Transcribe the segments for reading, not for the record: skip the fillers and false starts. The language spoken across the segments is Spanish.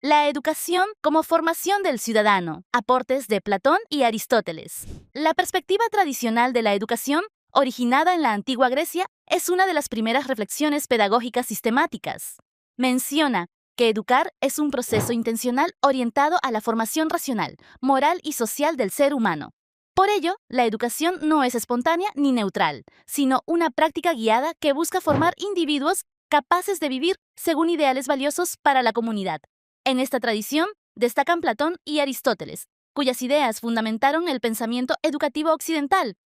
La educación como formación del ciudadano. Aportes de Platón y Aristóteles. La perspectiva tradicional de la educación, originada en la antigua Grecia, es una de las primeras reflexiones pedagógicas sistemáticas. Menciona que educar es un proceso intencional orientado a la formación racional, moral y social del ser humano. Por ello, la educación no es espontánea ni neutral, sino una práctica guiada que busca formar individuos capaces de vivir según ideales valiosos para la comunidad. En esta tradición destacan Platón y Aristóteles, cuyas ideas fundamentaron el pensamiento educativo occidental.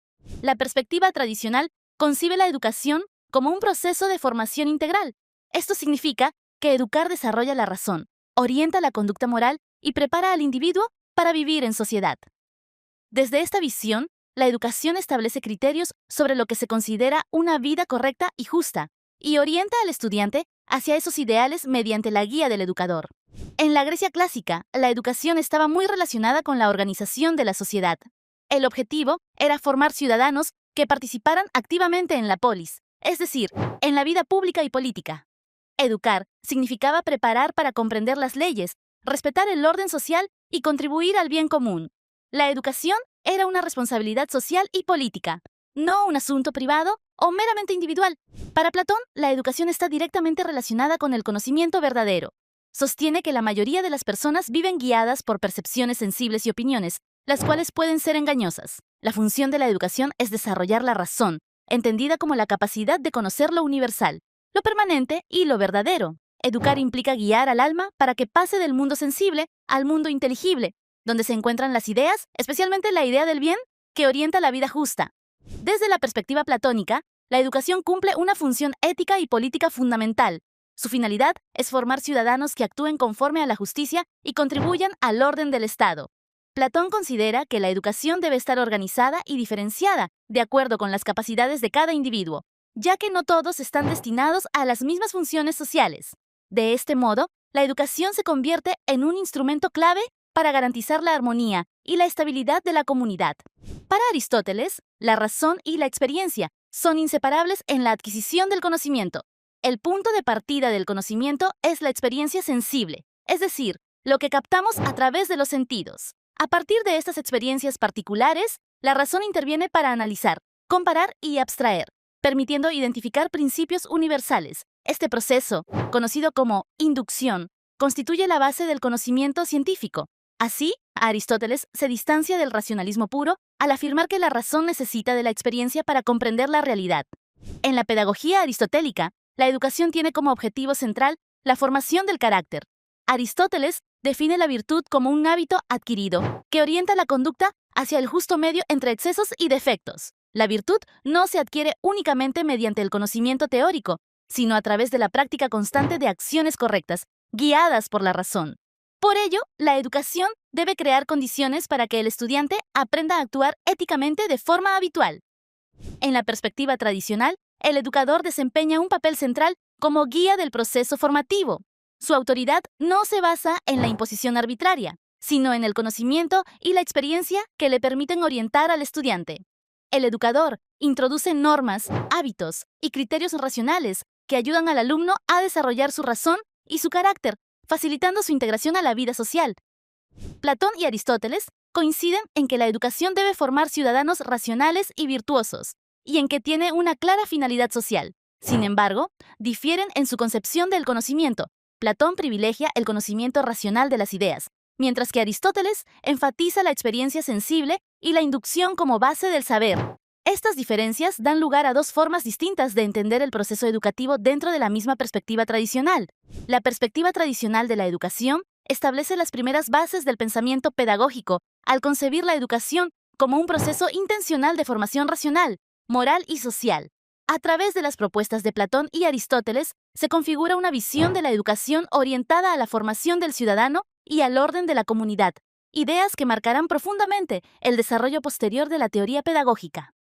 La perspectiva tradicional concibe la educación como un proceso de formación integral. Esto significa que educar desarrolla la razón, orienta la conducta moral y prepara al individuo para vivir en sociedad. Desde esta visión, la educación establece criterios sobre lo que se considera una vida correcta y justa, y orienta al estudiante hacia esos ideales mediante la guía del educador. En la Grecia clásica, la educación estaba muy relacionada con la organización de la sociedad. El objetivo era formar ciudadanos que participaran activamente en la polis, es decir, en la vida pública y política. Educar significaba preparar para comprender las leyes, respetar el orden social y contribuir al bien común. La educación era una responsabilidad social y política, no un asunto privado o meramente individual. Para Platón, la educación está directamente relacionada con el conocimiento verdadero. Sostiene que la mayoría de las personas viven guiadas por percepciones sensibles y opiniones, las cuales pueden ser engañosas. La función de la educación es desarrollar la razón, entendida como la capacidad de conocer lo universal, lo permanente y lo verdadero. Educar implica guiar al alma para que pase del mundo sensible al mundo inteligible, donde se encuentran las ideas, especialmente la idea del bien, que orienta la vida justa. Desde la perspectiva platónica, la educación cumple una función ética y política fundamental. Su finalidad es formar ciudadanos que actúen conforme a la justicia y contribuyan al orden del Estado. Platón considera que la educación debe estar organizada y diferenciada de acuerdo con las capacidades de cada individuo, ya que no todos están destinados a las mismas funciones sociales. De este modo, la educación se convierte en un instrumento clave para garantizar la armonía y la estabilidad de la comunidad. Para Aristóteles, la razón y la experiencia son inseparables en la adquisición del conocimiento. El punto de partida del conocimiento es la experiencia sensible, es decir, lo que captamos a través de los sentidos. A partir de estas experiencias particulares, la razón interviene para analizar, comparar y abstraer, permitiendo identificar principios universales. Este proceso, conocido como inducción, constituye la base del conocimiento científico. Así, Aristóteles se distancia del racionalismo puro al afirmar que la razón necesita de la experiencia para comprender la realidad. En la pedagogía aristotélica, la educación tiene como objetivo central la formación del carácter. Aristóteles define la virtud como un hábito adquirido que orienta la conducta hacia el justo medio entre excesos y defectos. La virtud no se adquiere únicamente mediante el conocimiento teórico, sino a través de la práctica constante de acciones correctas, guiadas por la razón. Por ello, la educación debe crear condiciones para que el estudiante aprenda a actuar éticamente de forma habitual. En la perspectiva tradicional, el educador desempeña un papel central como guía del proceso formativo. Su autoridad no se basa en la imposición arbitraria, sino en el conocimiento y la experiencia que le permiten orientar al estudiante. El educador introduce normas, hábitos y criterios racionales que ayudan al alumno a desarrollar su razón y su carácter, facilitando su integración a la vida social. Platón y Aristóteles coinciden en que la educación debe formar ciudadanos racionales y virtuosos, y en que tiene una clara finalidad social. Sin embargo, difieren en su concepción del conocimiento. Platón privilegia el conocimiento racional de las ideas, mientras que Aristóteles enfatiza la experiencia sensible y la inducción como base del saber. Estas diferencias dan lugar a dos formas distintas de entender el proceso educativo dentro de la misma perspectiva tradicional. La perspectiva tradicional de la educación establece las primeras bases del pensamiento pedagógico al concebir la educación como un proceso intencional de formación racional, moral y social. A través de las propuestas de Platón y Aristóteles, se configura una visión de la educación orientada a la formación del ciudadano y al orden de la comunidad, ideas que marcarán profundamente el desarrollo posterior de la teoría pedagógica.